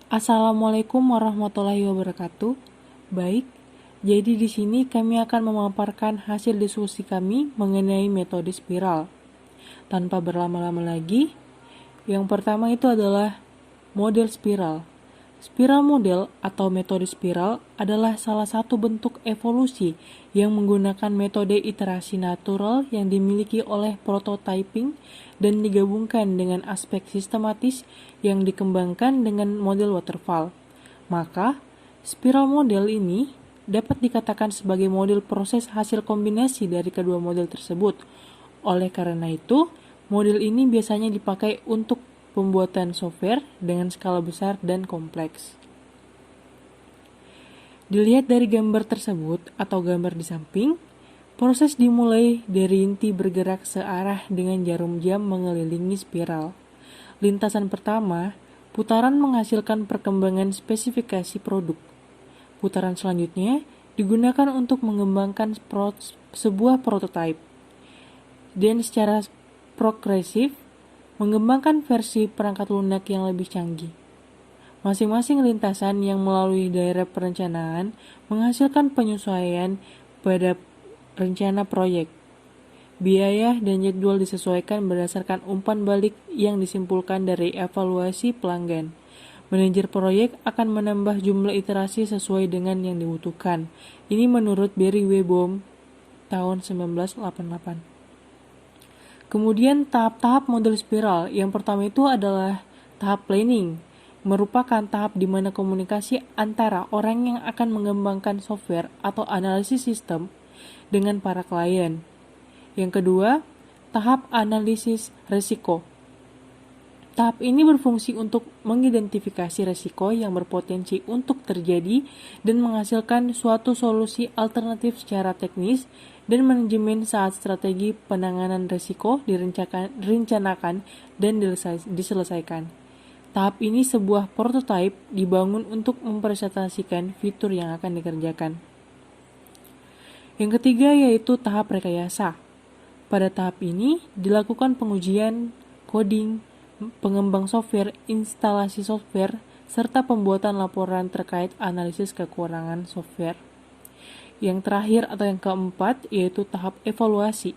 Assalamualaikum warahmatullahi wabarakatuh. Baik, jadi di sini kami akan memaparkan hasil diskusi kami mengenai metode spiral. Tanpa berlama-lama lagi, yang pertama itu adalah model spiral. Spiral model atau metode spiral adalah salah satu bentuk evolusi yang menggunakan metode iterasi natural yang dimiliki oleh prototyping dan digabungkan dengan aspek sistematis yang dikembangkan dengan model waterfall. Maka, spiral model ini dapat dikatakan sebagai model proses hasil kombinasi dari kedua model tersebut. Oleh karena itu, model ini biasanya dipakai untuk pembuatan software dengan skala besar dan kompleks. Dilihat dari gambar tersebut atau gambar di samping, proses dimulai dari inti bergerak searah dengan jarum jam mengelilingi spiral. Lintasan pertama, putaran menghasilkan perkembangan spesifikasi produk. Putaran selanjutnya digunakan untuk mengembangkan sebuah prototipe. Dan secara progresif, mengembangkan versi perangkat lunak yang lebih canggih. Masing-masing lintasan yang melalui daerah perencanaan menghasilkan penyesuaian pada rencana proyek. Biaya dan jadwal disesuaikan berdasarkan umpan balik yang disimpulkan dari evaluasi pelanggan. Manajer proyek akan menambah jumlah iterasi sesuai dengan yang dibutuhkan. Ini menurut Barry W. Boehm tahun 1988. Kemudian tahap-tahap model spiral. Yang pertama itu adalah tahap planning, merupakan tahap di mana komunikasi antara orang yang akan mengembangkan software atau analisis sistem dengan para klien. Yang kedua, tahap analisis risiko. Tahap ini berfungsi untuk mengidentifikasi risiko yang berpotensi untuk terjadi dan menghasilkan suatu solusi alternatif secara teknis dan manajemen saat strategi penanganan risiko direncanakan dan diselesaikan. Tahap ini sebuah prototipe dibangun untuk mempresentasikan fitur yang akan dikerjakan. Yang ketiga yaitu tahap rekayasa. Pada tahap ini dilakukan pengujian, coding, pengembang software, instalasi software, serta pembuatan laporan terkait analisis kekurangan software. Yang terakhir atau yang keempat yaitu tahap evaluasi.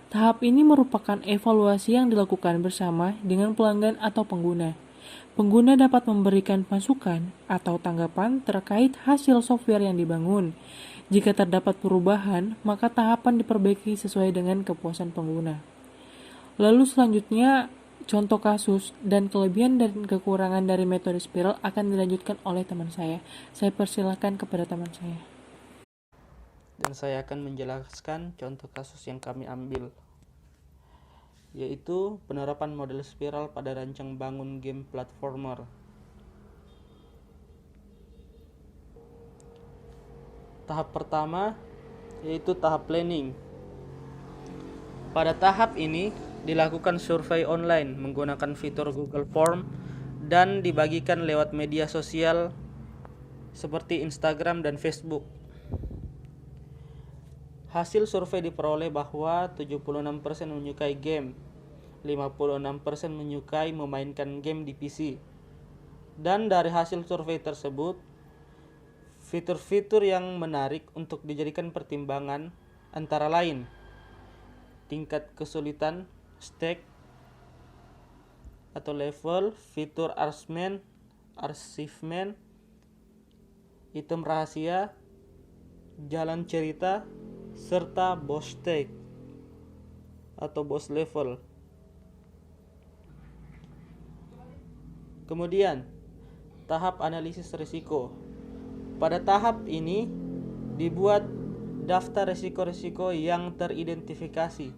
Tahap ini merupakan evaluasi yang dilakukan bersama dengan pelanggan atau pengguna. Pengguna dapat memberikan masukan atau tanggapan terkait hasil software yang dibangun. Jika terdapat perubahan, maka tahapan diperbaiki sesuai dengan kepuasan pengguna. Lalu selanjutnya, contoh kasus dan kelebihan dan kekurangan dari metode spiral akan dilanjutkan oleh teman saya. Saya persilakan kepada teman saya. Dan saya akan menjelaskan contoh kasus yang kami ambil, yaitu penerapan model spiral pada rancang bangun game platformer. Tahap pertama yaitu tahap planning. Pada tahap ini dilakukan survei online menggunakan fitur Google Form dan dibagikan lewat media sosial seperti Instagram dan Facebook. Hasil survei diperoleh bahwa 76% menyukai game, 56% menyukai memainkan game di PC. Dan dari hasil survei tersebut, fitur-fitur yang menarik untuk dijadikan pertimbangan antara lain tingkat kesulitan, stack atau level, fitur achievement, item rahasia, jalan cerita, serta boss stage atau boss level. Kemudian, tahap analisis risiko. Pada tahap ini dibuat daftar risiko-risiko yang teridentifikasi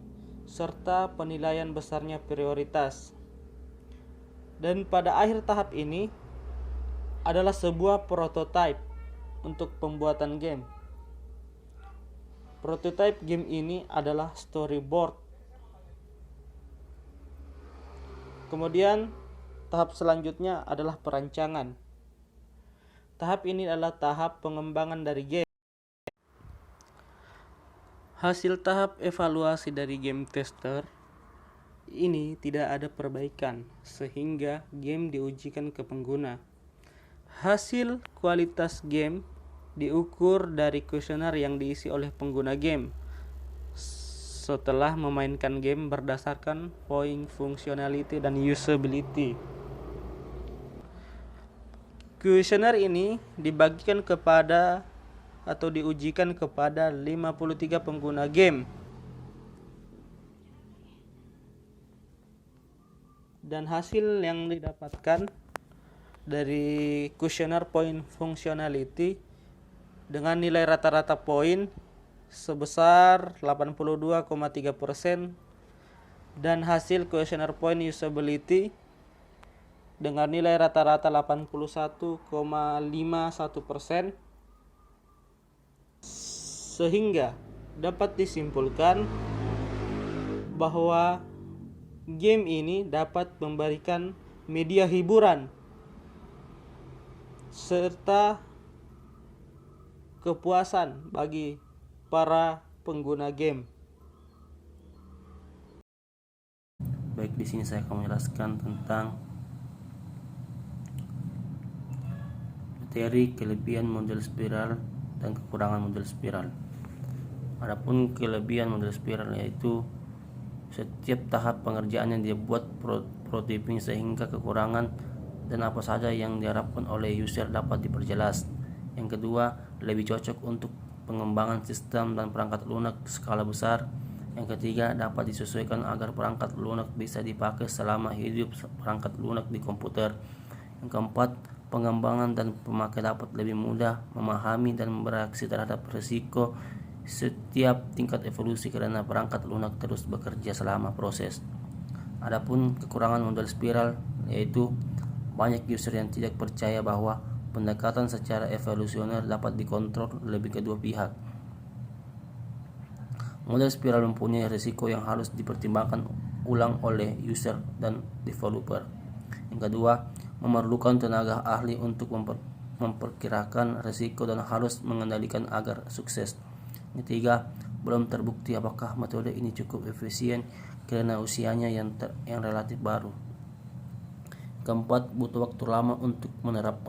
serta penilaian besarnya prioritas. Dan pada akhir tahap ini adalah sebuah prototipe untuk pembuatan game. Prototipe game ini adalah storyboard. Kemudian tahap selanjutnya adalah perancangan. Tahap ini adalah tahap pengembangan dari game. Hasil tahap evaluasi dari game tester ini tidak ada perbaikan sehingga game diujikan ke pengguna. Hasil kualitas game diukur dari kuesioner yang diisi oleh pengguna game setelah memainkan game berdasarkan poin functionality dan usability. Kuesioner ini dibagikan kepada atau diujikan kepada 53 pengguna game. Dan hasil yang didapatkan dari kuesioner point functionality dengan nilai rata-rata poin sebesar 82,3% dan hasil kuesioner point usability dengan nilai rata-rata 81,51%, sehingga dapat disimpulkan bahwa game ini dapat memberikan media hiburan serta kepuasan bagi para pengguna game. Baik, di sini saya akan menjelaskan tentang materi kelebihan model spiral dan kekurangan model spiral. Adapun kelebihan model spiral yaitu setiap tahap pengerjaannya dia buat prototyping sehingga kekurangan dan apa saja yang diharapkan oleh user dapat diperjelas. Yang kedua, lebih cocok untuk pengembangan sistem dan perangkat lunak skala besar. Yang ketiga, dapat disesuaikan agar perangkat lunak bisa dipakai selama hidup perangkat lunak di komputer. Yang keempat, pengembangan dan pemakai dapat lebih mudah memahami dan bereaksi terhadap risiko setiap tingkat evolusi karena perangkat lunak terus bekerja selama proses. Adapun kekurangan model spiral yaitu banyak user yang tidak percaya bahwa pendekatan secara evolusioner dapat dikontrol lebih kedua pihak. Model spiral mempunyai risiko yang harus dipertimbangkan ulang oleh user dan developer. Yang kedua, memerlukan tenaga ahli untuk memperkirakan risiko dan harus mengendalikan agar sukses. Ketiga, belum terbukti apakah metode ini cukup efisien karena usianya yang relatif baru. Keempat, butuh waktu lama untuk menerapkan